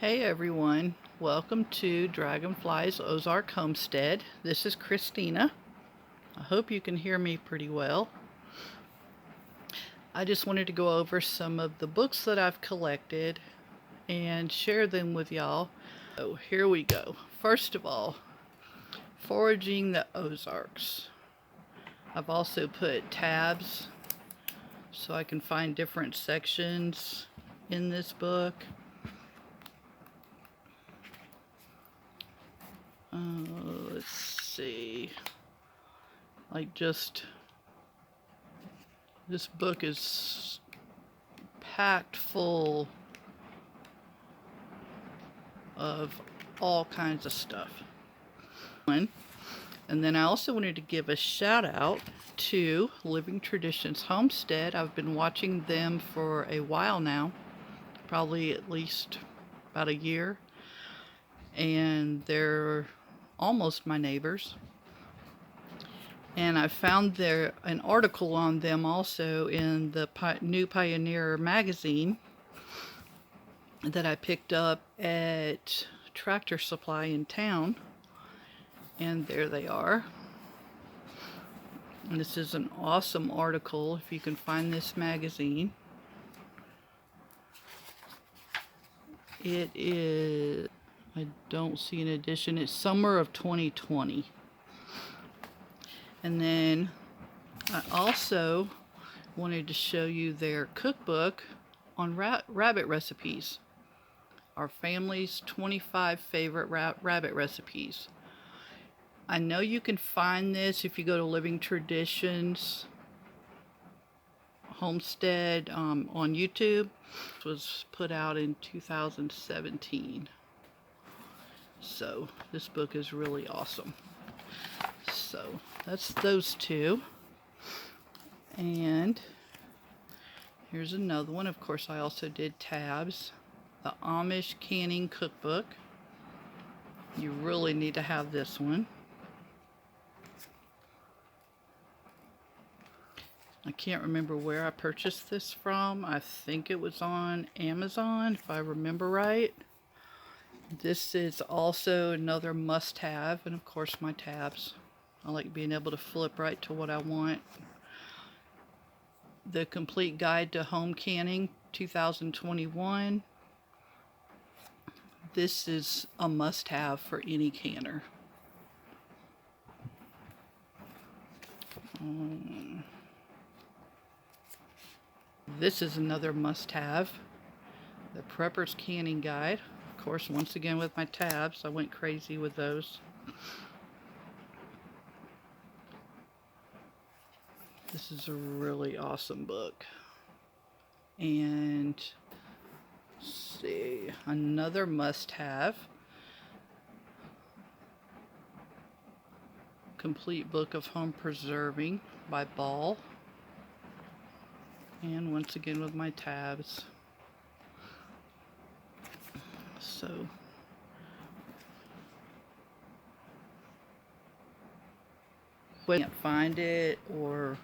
Hey everyone, welcome to Dragonflyz Ozark Homestead. This is Christina. I hope you can hear me pretty well. I just wanted to go over some of the books that I've collected and share them with y'all. So here we go. First of all, Foraging the Ozarks. I've also put tabs so I can find different sections in this book. Let's see, this book is packed full of all kinds of stuff. And then I also wanted to give a shout out to Living Traditions Homestead. I've been watching them for a while now, probably at least about a year, and they're almost my neighbors. And I found an article on them also in the New Pioneer magazine that I picked up at Tractor Supply in town. And there they are. And this is an awesome article if you can find this magazine. It is, I don't see an edition, it's summer of 2020. And then I also wanted to show you their cookbook on rabbit recipes. Our family's 25 favorite rabbit recipes. I know you can find this if you go to Living Traditions Homestead on YouTube. It was put out in 2017. So this book is really awesome. So that's those two. And here's another one. Of course, I also did tabs. The Amish Canning Cookbook. You really need to have this one. I can't remember where I purchased this from. I think it was on Amazon, if I remember right. This is also another must-have, and of course my tabs. I like being able to flip right to what I want. The Complete Guide to Home Canning 2021. This is a must-have for any canner. This is another must-have. The Prepper's Canning Guide. Of course, once again with my tabs, I went crazy with those. This is a really awesome book. And let's see, another must-have. Complete Book of Home Preserving by Ball. And once again with my tabs. So if you can't find it or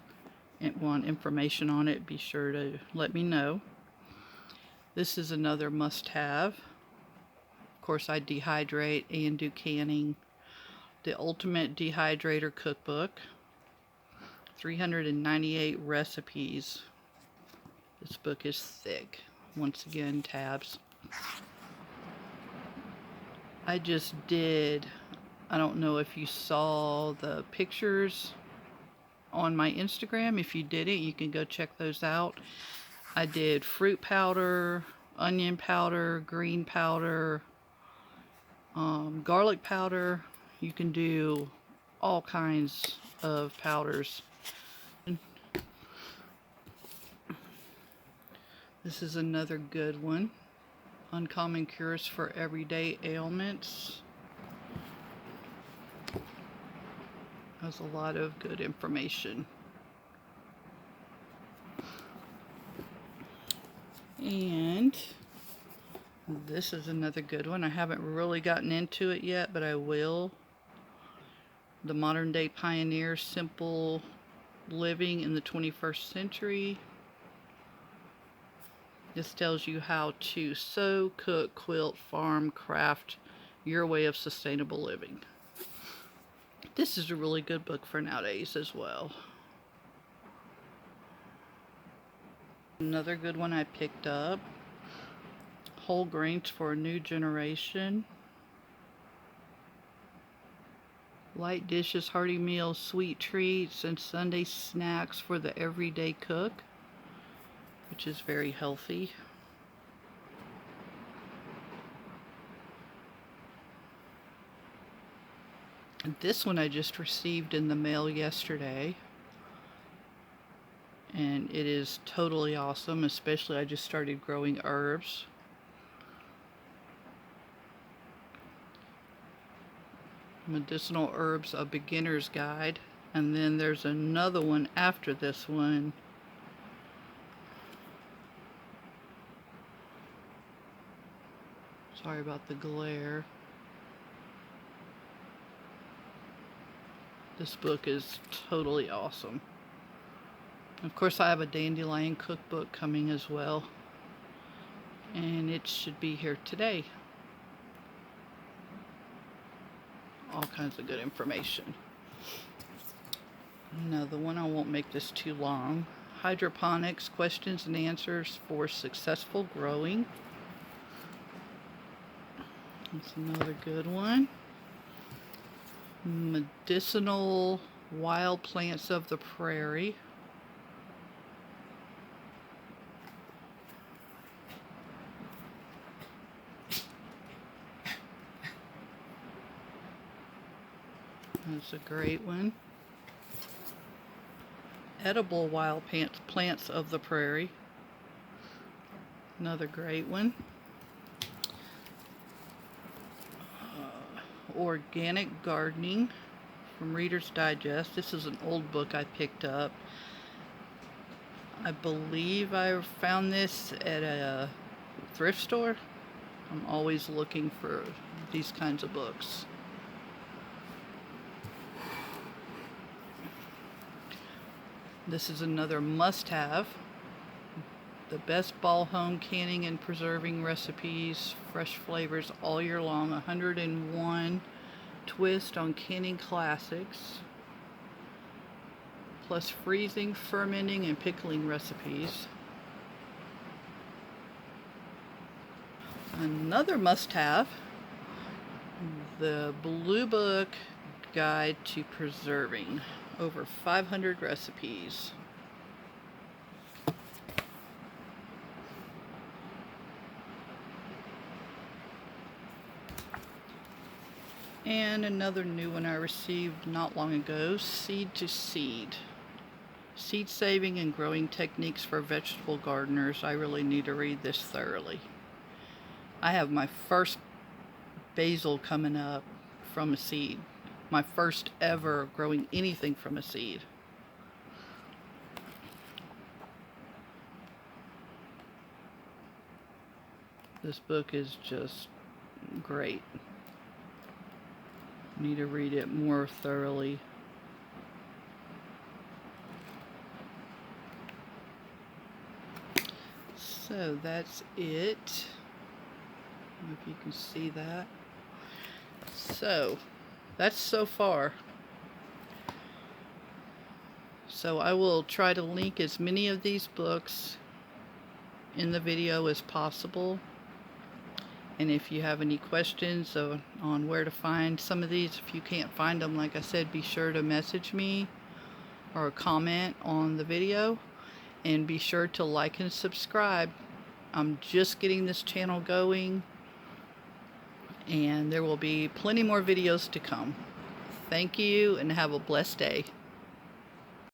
want information on it, be sure to let me know. This is another must-have. Of course, I dehydrate and do canning. The Ultimate Dehydrator Cookbook. 398 recipes. This book is thick. Once again, tabs. I just did, I don't know if you saw the pictures on my Instagram. If you didn't, you can go check those out. I did fruit powder, onion powder, green powder, garlic powder. You can do all kinds of powders. This is another good one. Uncommon Cures for Everyday Ailments. Has a lot of good information. And this is another good one. I haven't really gotten into it yet, but I will. The Modern Day Pioneer, Simple Living in the 21st Century. This tells you how to sew, cook, quilt, farm, craft, your way of sustainable living. This is a really good book for nowadays as well. Another good one I picked up, Whole Grains for a New Generation. Light dishes, hearty meals, sweet treats, and Sunday snacks for the everyday cook, which is very healthy. And this one I just received in the mail yesterday, and it is totally awesome. Especially I just started growing herbs. Medicinal Herbs, a Beginner's Guide. And then there's another one after this one. Sorry about the glare. This book is totally awesome. Of course, I have a dandelion cookbook coming as well, and it should be here today. All kinds of good information. Another one, I won't make this too long. Hydroponics, Questions and Answers for Successful Growing. That's another good one. Medicinal Wild Plants of the Prairie. That's a great one. Edible Wild Plants of the Prairie. Another great one. Organic Gardening from Reader's Digest. This is an old book I picked up. I believe I found this at a thrift store. I'm always looking for these kinds of books. This is another must-have. The Best Ball Home Canning and Preserving Recipes, Fresh Flavors All Year Long, 101 Twist on Canning Classics, plus freezing, fermenting, and pickling recipes. Another must-have, the Blue Book Guide to Preserving, over 500 recipes. And another new one I received not long ago, Seed to Seed. Seed saving and growing techniques for vegetable gardeners. I really need to read this thoroughly. I have my first basil coming up from a seed. My first ever growing anything from a seed. This book is just great. Need to read it more thoroughly. So that's it. I don't know if you can see that. So that's so far. So I will try to link as many of these books in the video as possible. And if you have any questions on where to find some of these, if you can't find them, like I said, be sure to message me or comment on the video. And be sure to like and subscribe. I'm just getting this channel going, and there will be plenty more videos to come. Thank you, and have a blessed day.